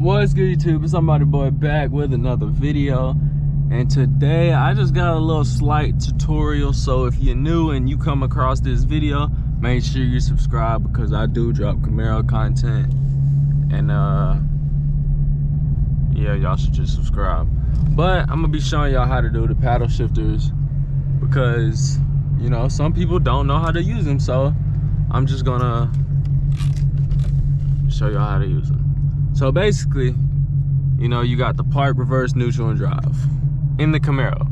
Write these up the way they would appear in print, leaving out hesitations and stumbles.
What's good, YouTube? It's somebody boy back with another video, and today I just got a little slight tutorial. So if you're new and you come across this video, make sure you subscribe because I do drop Camaro content, and yeah, y'all should just subscribe. But I'm gonna be showing y'all how to do the paddle shifters because, you know, some people don't know how to use them, so I'm just gonna show y'all how to use them. So basically, you know, you got the park, reverse, neutral, and drive in the Camaro.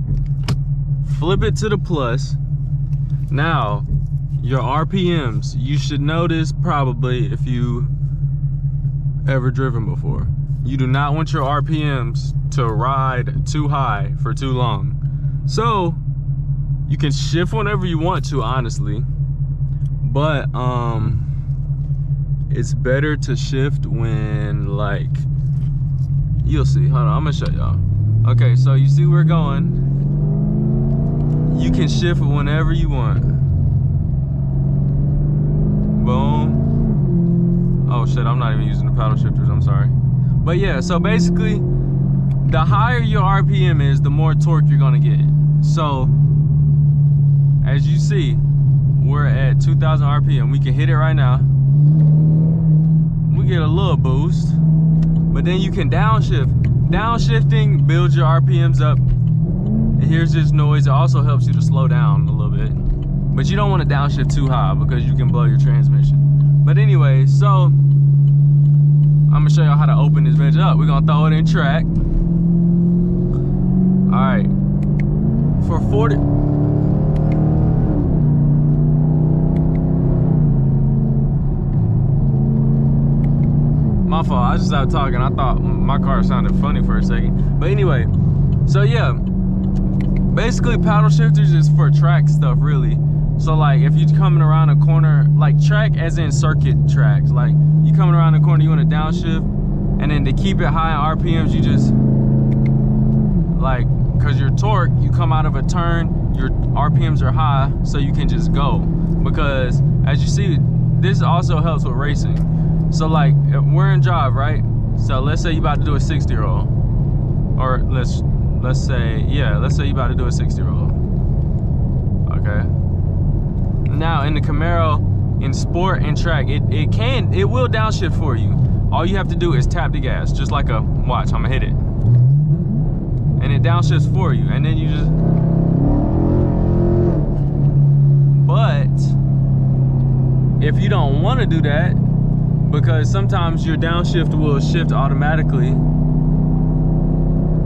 Flip it to the plus. Now, your RPMs, you should notice probably if you ever driven before. You do not want your RPMs to ride too high for too long. So, you can shift whenever you want to, honestly. But, it's better to shift when, like, you'll see. Hold on, I'm gonna show y'all. Okay, so you see where we're going. You can shift whenever you want. Boom. Oh shit, I'm not even using the paddle shifters, I'm sorry. But yeah, so basically, the higher your RPM is, the more torque you're gonna get. So, as you see, we're at 2,000 RPM. We can hit it right now. We get a little boost, but then you can downshift. Downshifting builds your RPMs up. And here's this noise. It also helps you to slow down a little bit, but you don't want to downshift too high because you can blow your transmission. But anyway, so I'm gonna show y'all how to open this bitch up. We're gonna throw it in track. All right, for 40. My fault, I just stopped talking. I thought my car sounded funny for a second. But anyway, so yeah, basically paddle shifters is for track stuff, really. So like if you're coming around a corner, like track as in circuit tracks, like you coming around the corner, you want to downshift, and then to keep it high in RPMs, you just, like, cause your torque, you come out of a turn, your RPMs are high, so you can just go. Because as you see, this also helps with racing. So like, if we're in drive, right? So let's say you about to do a 60 roll. Or let's say you about to do a 60 roll. Okay. Now in the Camaro, in sport and track, it will downshift for you. All you have to do is tap the gas, just like a, watch, I'm gonna hit it. And it downshifts for you, and then you just, but if you don't wanna do that, because sometimes your downshift will shift automatically,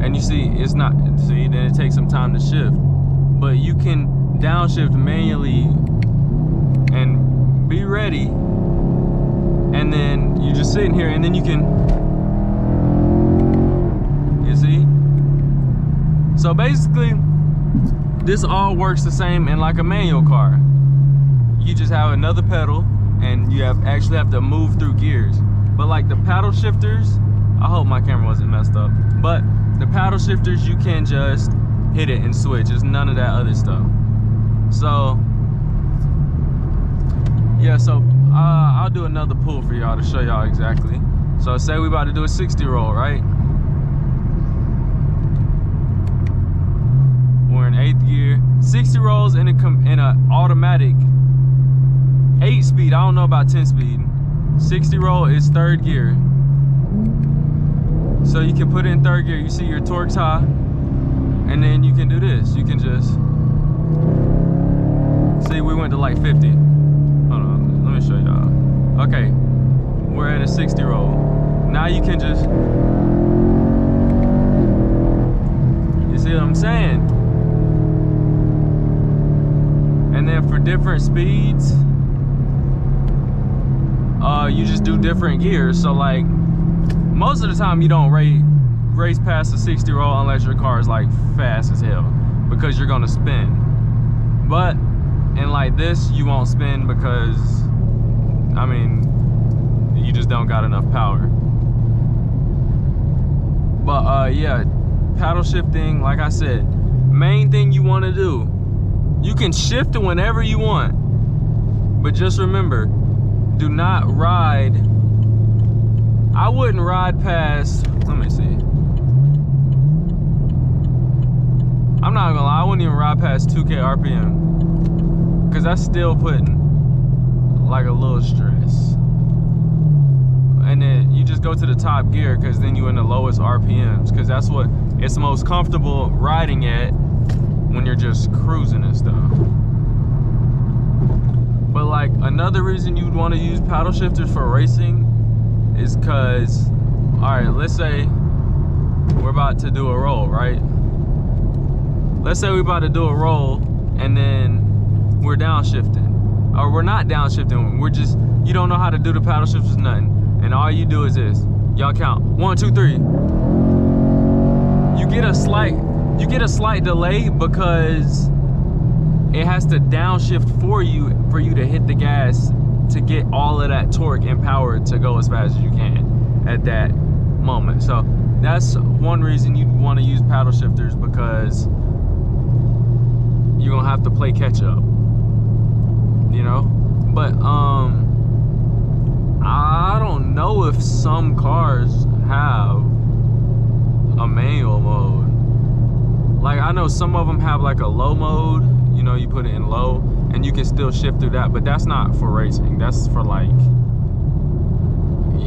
and you see it's not, see, then it takes some time to shift, but you can downshift manually and be ready, and then you just sitting here, and then you can, you see? So basically, this all works the same in like a manual car. You just have another pedal, and you actually have to move through gears. But like the paddle shifters, I hope my camera wasn't messed up, but the paddle shifters, you can just hit it and switch. It's none of that other stuff. So yeah, so I'll do another pull for y'all to show y'all exactly. So say we about to do a 60 roll, right? We're in 8th gear. 60 rolls in a automatic 8-speed, I don't know about 10-speed. 60 roll is 3rd gear. So you can put it in 3rd gear. You see your torque's high, and then you can do this. You can just, see, we went to like 50. Hold on, let me show y'all. Okay, we're at a 60 roll. Now you can just, you see what I'm saying? And then for different speeds, you just do different gears. So like, most of the time you don't race past the 60 roll unless your car is like fast as hell, because you're gonna spin. But in like this, you won't spin because, I mean, you just don't got enough power. But yeah, paddle shifting, like I said, main thing you wanna do, you can shift it whenever you want, but just remember, do not ride wouldn't ride past, let me see. I'm not gonna lie, I wouldn't even ride past 2K RPM. Cause that's still putting like a little stress. And then you just go to the top gear, cause then you in the lowest RPMs. Cause that's what it's most comfortable riding at when you're just cruising and stuff. But like another reason you'd want to use paddle shifters for racing is cause, all right, let's say we're about to do a roll, right? Let's say we're about to do a roll and then we're downshifting. Or we're not downshifting, we're just, you don't know how to do the paddle shifters, nothing. And all you do is this, y'all count, 1, 2, 3. You get a slight delay because it has to downshift for you to hit the gas to get all of that torque and power to go as fast as you can at that moment. So that's one reason you want to use paddle shifters, because you're gonna have to play catch up, you know. But I don't know if some cars have a manual mode. Like I know some of them have like a low mode, you know, you put it in low and you can still shift through that, but that's not for racing. That's for like,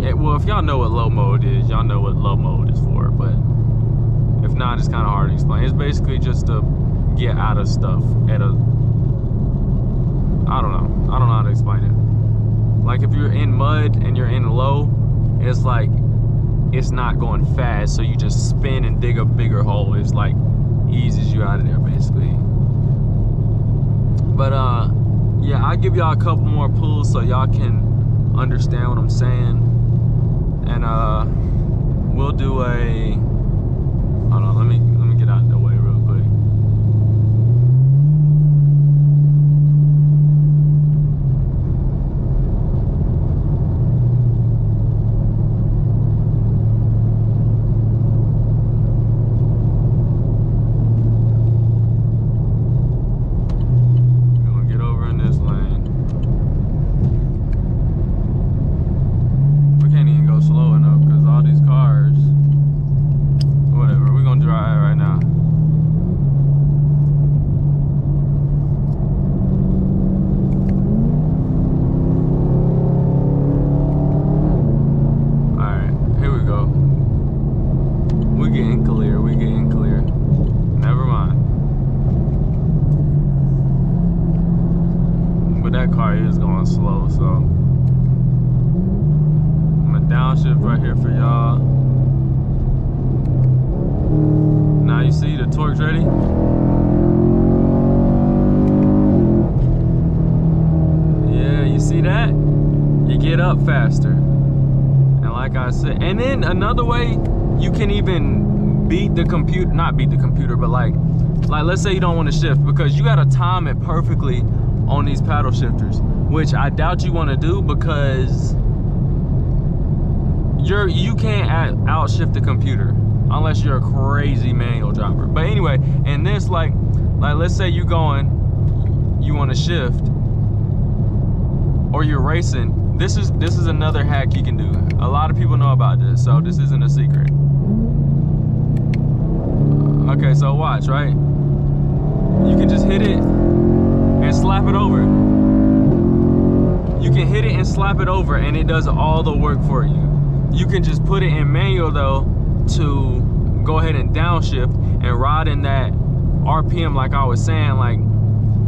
yeah, well, if y'all know what low mode is, y'all know what low mode is for, but if not, it's kind of hard to explain. It's basically just to get out of stuff at a, I don't know how to explain it. Like if you're in mud and you're in low, it's like, it's not going fast, so you just spin and dig a bigger hole. It's like, eases you out of there basically. But yeah, I'll give y'all a couple more pulls so y'all can understand what I'm saying. And we'll do a, hold on, let me get out of the way real quick. That car is going slow, so I'm gonna downshift right here for y'all. Now you see the torque's ready. Yeah, you see that? You get up faster. And like I said, and then another way you can even beat the computer, not beat the computer, but like let's say you don't want to shift, because you gotta time it perfectly on these paddle shifters, which I doubt you want to do, because you can't outshift the computer unless you're a crazy manual driver. But anyway, in this, like let's say you want to shift, or you're racing, this is another hack you can do. A lot of people know about this, so this isn't a secret. Okay, so watch, right? You can just hit it and slap it over. You can hit it and slap it over and it does all the work for you. You can just put it in manual though to go ahead and downshift and ride in that RPM. Like I was saying, like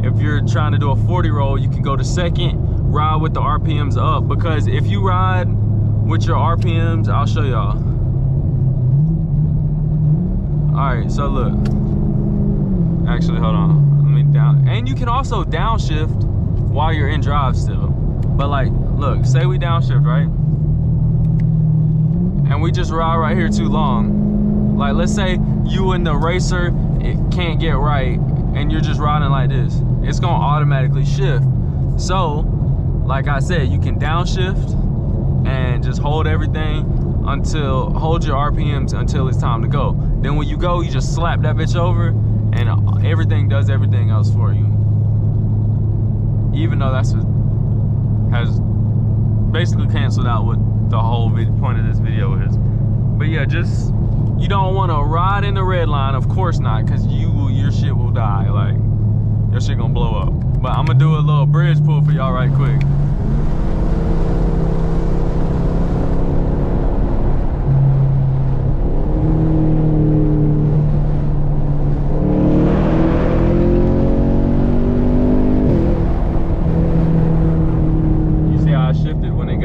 if you're trying to do a 40 roll, you can go to second, ride with the RPMs up, because if you ride with your RPMs, I'll show y'all. All right, so look, actually, hold on. Down, and you can also downshift while you're in drive still. But like, look, say we downshift, right? And we just ride right here too long. Like, let's say you and the racer, it can't get right, and you're just riding like this. It's gonna automatically shift. So, like I said, you can downshift and just hold everything hold your RPMs until it's time to go. Then when you go, you just slap that bitch over, and everything does everything else for you. Even though that's what has basically canceled out what the whole point of this video yeah, just, you don't want to ride in the red line, of course not, because your shit will die. Like, your shit gonna blow up. But I'm gonna do a little bridge pull for y'all right quick.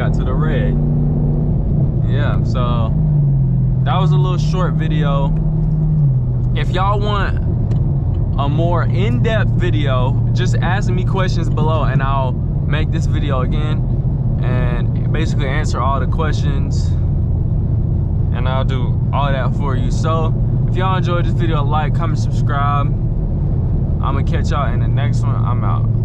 To the red. Yeah, so that was a little short video. If y'all want a more in-depth video, just ask me questions below and I'll make this video again and basically answer all the questions, and I'll do all that for you. So if y'all enjoyed this video, like, comment, subscribe. I'm gonna catch y'all in the next one. I'm out.